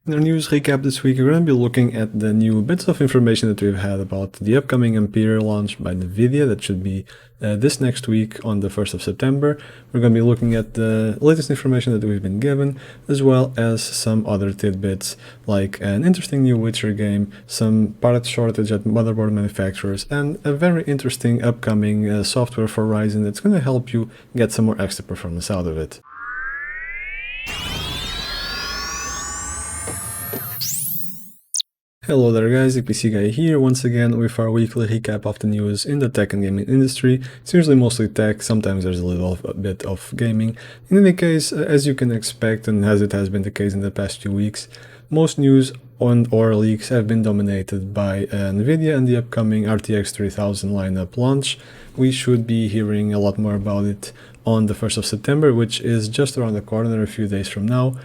In our news recap this week, we're going to be looking at the new bits of information that we've had about the upcoming Ampere launch by Nvidia that should be this next week on the 1st of September. We're going to be looking at the latest information that we've been given, as well as some other tidbits like an interesting new Witcher game, some part shortage at motherboard manufacturers, and a very interesting upcoming software for Ryzen that's going to help you get some more extra performance out of it. Hello there guys, the PC Guy here once again with our weekly recap of the news in the tech and gaming industry. It's usually mostly tech, sometimes there's a bit of gaming. In any case, as you can expect, and as it has been the case in the past few weeks, most news or leaks have been dominated by Nvidia and the upcoming RTX 3000 lineup launch. We should be hearing a lot more about it on the 1st of September, which is just around the corner, a few days from now.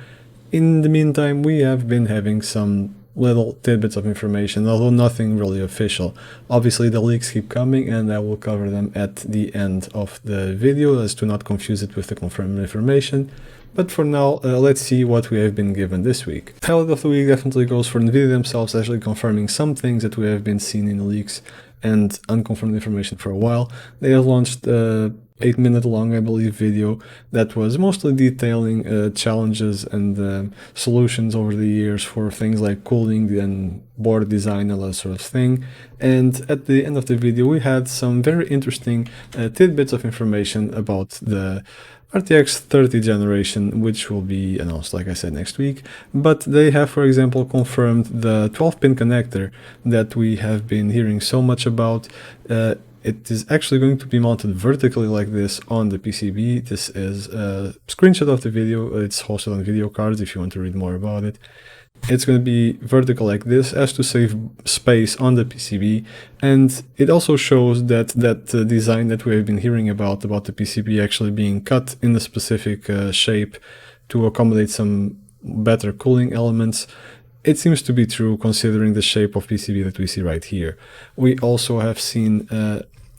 In the meantime, we have been having some little tidbits of information, although nothing really official. Obviously the leaks keep coming and I will cover them at the end of the video as to not confuse it with the confirmed information. But for now, let's see what we have been given this week. Highlight of the week definitely goes for Nvidia themselves actually confirming some things that we have been seeing in leaks and unconfirmed information for a while. They have launched 8-minute long, I believe, video that was mostly detailing challenges and solutions over the years for things like cooling and board design and that sort of thing. And at the end of the video, we had some very interesting tidbits of information about the RTX 30 generation, which will be announced, like I said, next week. But they have, for example, confirmed the 12-pin connector that we have been hearing so much about. It is actually going to be mounted vertically like this on the PCB. This is a screenshot of the video. It's hosted on video cards if you want to read more about it. It's going to be vertical like this as to save space on the PCB, and it also shows that design that we have been hearing about the PCB actually being cut in a specific shape to accommodate some better cooling elements. It seems to be true considering the shape of PCB that we see right here. We also have seen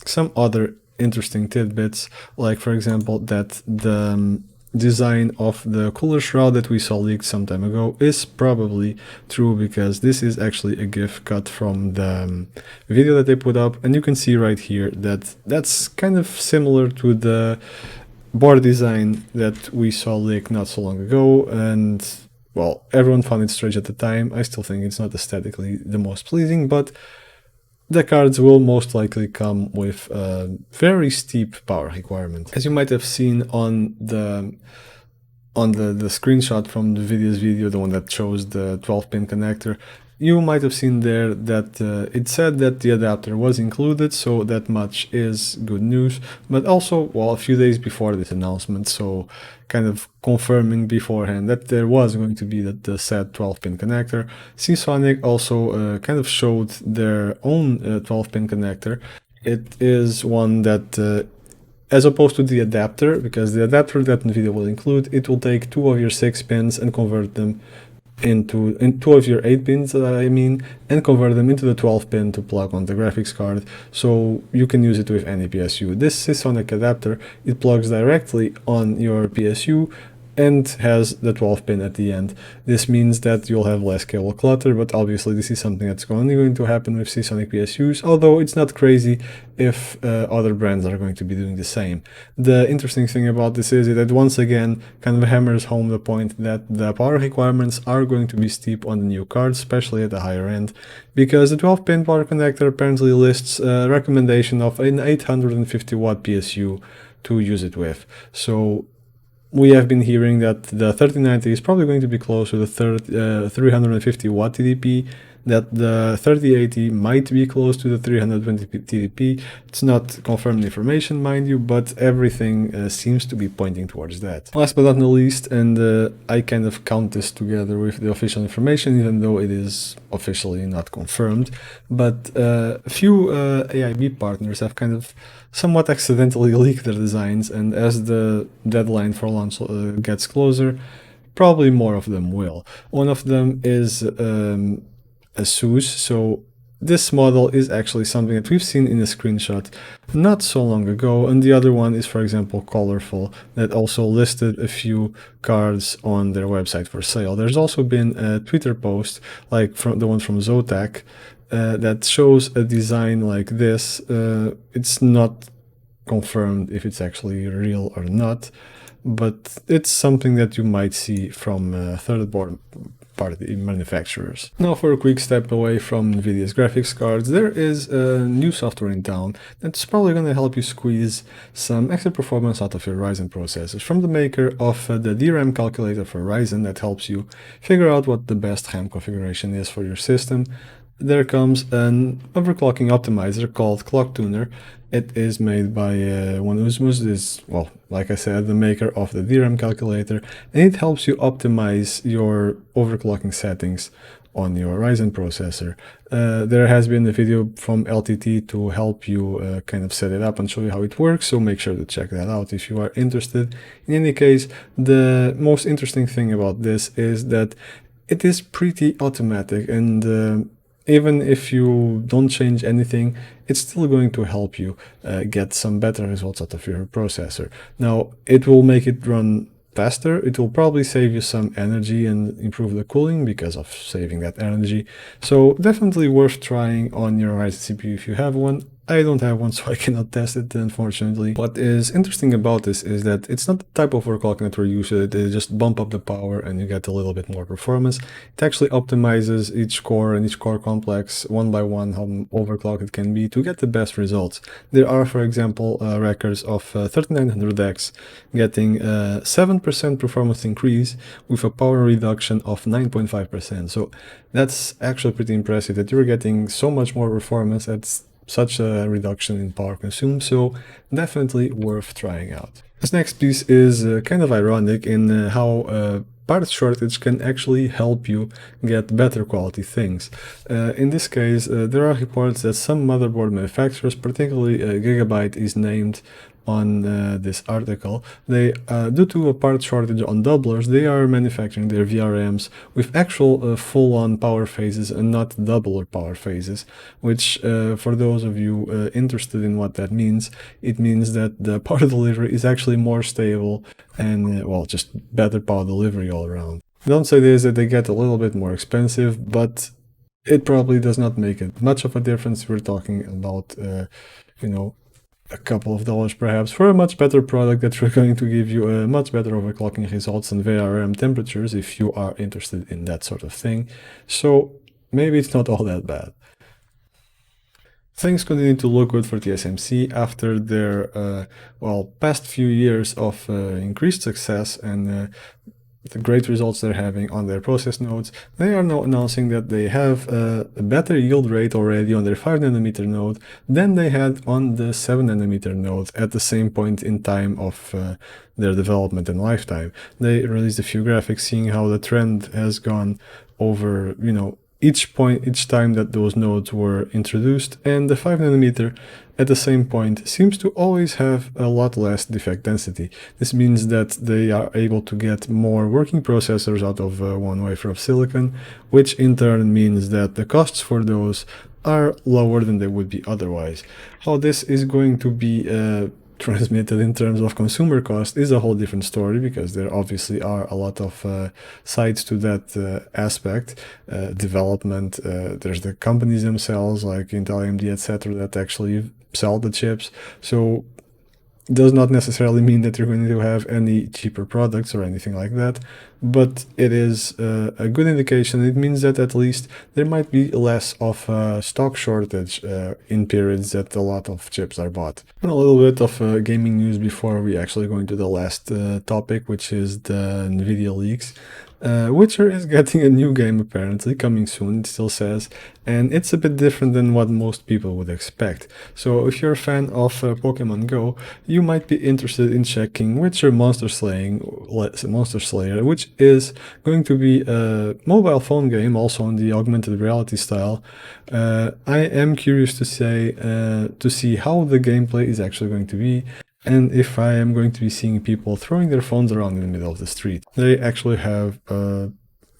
some other interesting tidbits, like for example that the design of the cooler shroud that we saw leaked some time ago is probably true, because this is actually a GIF cut from the video that they put up, and you can see right here that that's kind of similar to the board design that we saw leaked not so long ago. And well, everyone found it strange at the time. I still think it's not aesthetically the most pleasing, but the cards will most likely come with a very steep power requirement. As you might have seen on the screenshot from the video, the one that shows the 12-pin connector, you might have seen there that it said that the adapter was included, so that much is good news. But also, well, a few days before this announcement, so kind of confirming beforehand that there was going to be the said 12-pin connector, Seasonic also kind of showed their own 12-pin connector. It is one that as opposed to the adapter, because the adapter that Nvidia will include, it will take 2 of your 6 pins and convert them into 2 of your 8 pins, and convert them into the 12 pin to plug on the graphics card, so you can use it with any PSU. This Seasonic adapter, it plugs directly on your PSU and has the 12 pin at the end. This means that you'll have less cable clutter, but obviously this is something that's only going to happen with Seasonic PSUs, although it's not crazy if other brands are going to be doing the same. The interesting thing about this is that once again kind of hammers home the point that the power requirements are going to be steep on the new cards, especially at the higher end, because the 12-pin power connector apparently lists a recommendation of an 850 watt PSU to use it with. So we have been hearing that the 3090 is probably going to be close to the 350 watt TDP, that the 3080 might be close to the 320 TDP. It's not confirmed information, mind you, but everything seems to be pointing towards that. Last but not least, and I kind of count this together with the official information, even though it is officially not confirmed, but a few AIB partners have kind of somewhat accidentally leaked their designs, and as the deadline for launch gets closer, probably more of them will. One of them is ASUS. So this model is actually something that we've seen in a screenshot not so long ago, and the other one is, for example, Colorful, that also listed a few cards on their website for sale. There's also been a Twitter post, like from the one from Zotac, that shows a design like this. It's not confirmed if it's actually real or not, but it's something that you might see from third-party manufacturers. Now, for a quick step away from Nvidia's graphics cards, there is a new software in town that's probably going to help you squeeze some extra performance out of your Ryzen processors, from the maker of the DRAM calculator for Ryzen that helps you figure out what the best RAM configuration is for your system. There comes an overclocking optimizer called ClockTuner. It is made by one is, well, like I said, the maker of the DRAM calculator, and it helps you optimize your overclocking settings on your Ryzen processor. There has been a video from LTT to help you kind of set it up and show you how it works, so make sure to check that out if you are interested. In any case, the most interesting thing about this is that it is pretty automatic, and even if you don't change anything, it's still going to help you get some better results out of your processor. Now, it will make it run faster. It will probably save you some energy and improve the cooling because of saving that energy. So definitely worth trying on your Ryzen CPU if you have one. I don't have one, so I cannot test it, unfortunately. What is interesting about this is that it's not the type of overclocking that we're used to. They just bump up the power and you get a little bit more performance. It actually optimizes each core and each core complex one by one, how overclocked it can be to get the best results. There are, for example, records of 3900X getting 7% performance increase with a power reduction of 9.5%. So that's actually pretty impressive that you're getting so much more performance at such a reduction in power consumed, so definitely worth trying out. This next piece is kind of ironic in how parts shortage can actually help you get better quality things. In this case, there are reports that some motherboard manufacturers, particularly Gigabyte is named on this article, they due to a part shortage on doublers, they are manufacturing their VRMs with actual full-on power phases and not doubler power phases, which for those of you interested in what that means, it means that the power delivery is actually more stable and well, just better power delivery all around. The downside is that they get a little bit more expensive, but it probably does not make it much of a difference. We're talking about you know, a couple of dollars perhaps for a much better product that we're going to give you a much better overclocking results and VRM temperatures if you are interested in that sort of thing. So maybe it's not all that bad. Things continue to look good for TSMC after their well, past few years of increased success and the great results they're having on their process nodes. They are now announcing that they have a better yield rate already on their 5nm node than they had on the 7nm node at the same point in time of their development and lifetime. They released a few graphics seeing how the trend has gone over, you know, each time that those nodes were introduced, and the 5nm at the same point seems to always have a lot less defect density. This means that they are able to get more working processors out of one wafer of silicon, which in turn means that the costs for those are lower than they would be otherwise. How this is going to be transmitted in terms of consumer cost is a whole different story, because there obviously are a lot of sides to that aspect. Development, there's the companies themselves like Intel, AMD, etc. that actually sell the chips, so it does not necessarily mean that you're going to have any cheaper products or anything like that, but it is a good indication. It means that at least there might be less of a stock shortage in periods that a lot of chips are bought. And a little bit of gaming news before we actually go into the last topic, which is the Nvidia leaks. Witcher is getting a new game apparently, coming soon, it still says, and it's a bit different than what most people would expect. So if you're a fan of Pokemon Go, you might be interested in checking Witcher Monster Slayer, which is going to be a mobile phone game, also in the augmented reality style. I am curious to see how the gameplay is actually going to be, and if I am going to be seeing people throwing their phones around in the middle of the street. They actually have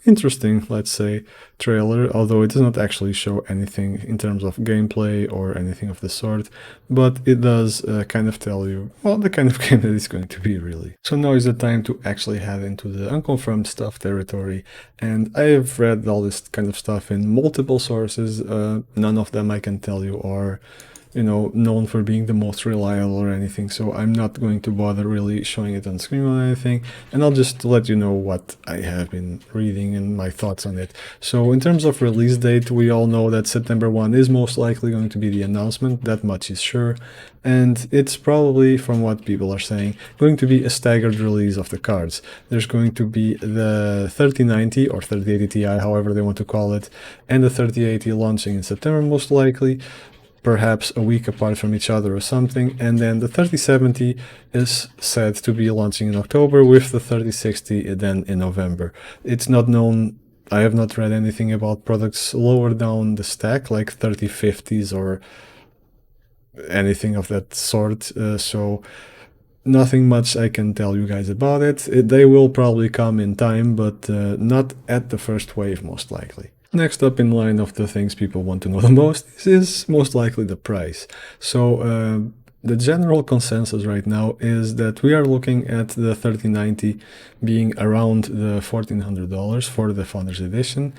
interesting, let's say, trailer, although it does not actually show anything in terms of gameplay or anything of the sort, but it does kind of tell you, well, the kind of game that it's going to be, really. So now is the time to actually head into the unconfirmed stuff territory, and I've read all this kind of stuff in multiple sources. None of them, I can tell you, are known for being the most reliable or anything, so I'm not going to bother really showing it on screen or anything, and I'll just let you know what I have been reading and my thoughts on it. So in terms of release date, we all know that September 1 is most likely going to be the announcement, that much is sure, and it's probably, from what people are saying, going to be a staggered release of the cards. There's going to be the 3090 or 3080 Ti, however they want to call it, and the 3080 launching in September most likely, perhaps a week apart from each other or something, and then the 3070 is said to be launching in October, with the 3060 then in November. It's not known, I have not read anything about products lower down the stack, like 3050s or anything of that sort, so nothing much I can tell you guys about it. They will probably come in time, but not at the first wave, most likely. Next up in line of the things people want to know the most is most likely the price. So the general consensus right now is that we are looking at the 3090 being around the $1,400 for the Founders Edition.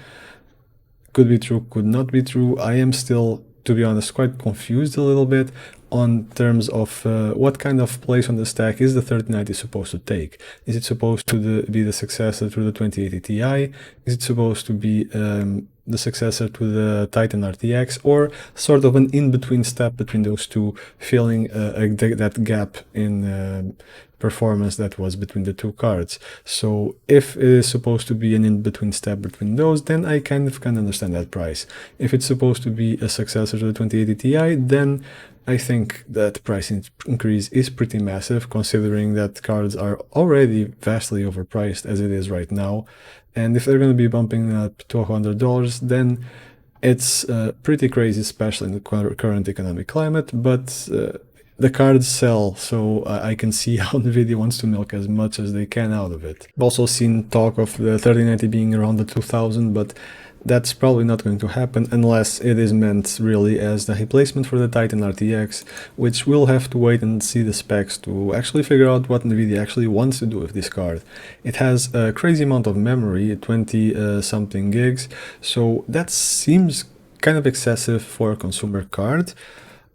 Could be true, could not be true. I am still, to be honest, quite confused a little bit on terms of what kind of place on the stack is the 3090 supposed to take. Is it supposed to be the successor to the 2080 Ti? Is it supposed to be the successor to the Titan RTX, or sort of an in-between step between those two, filling that gap in performance that was between the two cards? So if it is supposed to be an in-between step between those, then I kind of can understand that price. If it's supposed to be a successor to the 2080 Ti, then I think that price increase is pretty massive, considering that cards are already vastly overpriced as it is right now. And if they're going to be bumping up to $100, then it's pretty crazy, especially in the current economic climate. But the cards sell, so I can see how Nvidia wants to milk as much as they can out of it. I've also seen talk of the 3090 being around the 2000, but that's probably not going to happen unless it is meant really as the replacement for the Titan RTX, which we'll have to wait and see the specs to actually figure out what Nvidia actually wants to do with this card. It has a crazy amount of memory, 20 something gigs, so that seems kind of excessive for a consumer card,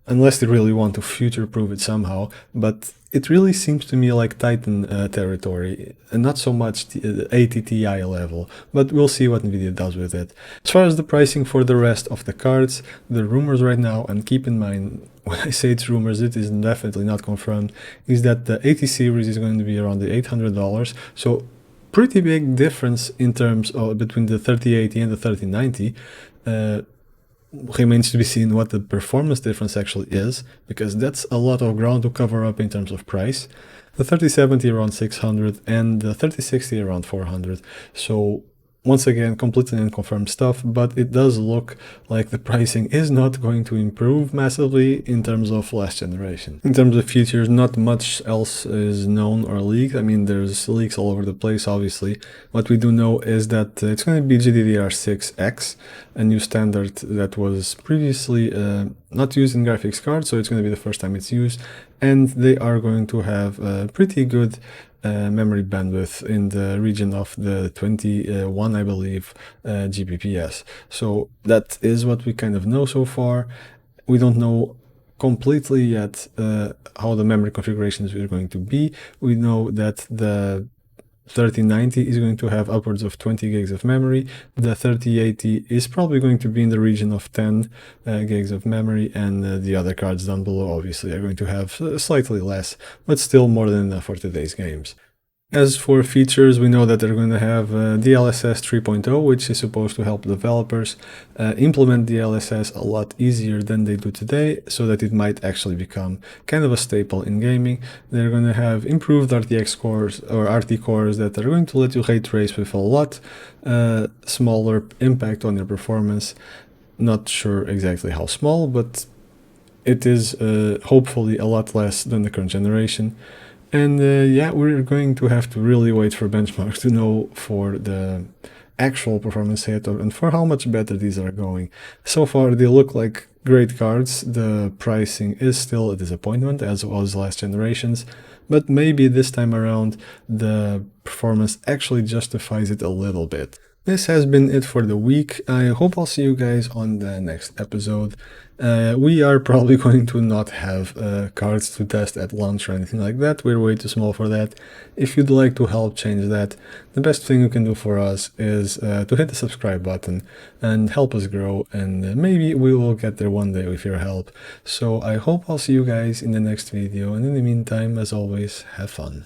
unless they really want to future-proof it somehow, but it really seems to me like Titan territory, and not so much the 80 Ti level, but we'll see what Nvidia does with it. As far as the pricing for the rest of the cards, the rumors right now, and keep in mind, when I say it's rumors, it is definitely not confirmed, is that the 80 series is going to be around the $800, so pretty big difference in terms of between the 3080 and the 3090. Remains to be seen what the performance difference actually is, because that's a lot of ground to cover up in terms of price. The 3070 around 600 and the 3060 around 400. So once again, completely unconfirmed stuff, but it does look like the pricing is not going to improve massively in terms of last generation. In terms of features, not much else is known or leaked. I mean, there's leaks all over the place, obviously. What we do know is that it's going to be GDDR6X, a new standard that was previously not used in graphics cards, so it's going to be the first time it's used, and they are going to have a pretty good memory bandwidth in the region of the 21, I believe, Gbps. So that is what we kind of know so far. We don't know completely yet how the memory configurations are going to be. We know that the 3090 is going to have upwards of 20 gigs of memory. The 3080 is probably going to be in the region of 10 gigs of memory, and the other cards down below obviously are going to have slightly less, but still more than enough for today's games. As for features, we know that they're going to have DLSS 3.0, which is supposed to help developers implement DLSS a lot easier than they do today, so that it might actually become kind of a staple in gaming. They're going to have improved RTX cores or RT cores that are going to let you ray trace with a lot smaller impact on your performance. Not sure exactly how small, but it is hopefully a lot less than the current generation. And yeah, we're going to have to really wait for benchmarks to know for the actual performance hit and for how much better these are going. So far they look like great cards. The pricing is still a disappointment, as was last generations, but maybe this time around the performance actually justifies it a little bit. This has been it for the week. I hope I'll see you guys on the next episode. We are probably going to not have cards to test at launch or anything like that. We're way too small for that. If you'd like to help change that, the best thing you can do for us is to hit the subscribe button and help us grow, and maybe we will get there one day with your help. So I hope I'll see you guys in the next video, and in the meantime, as always, have fun.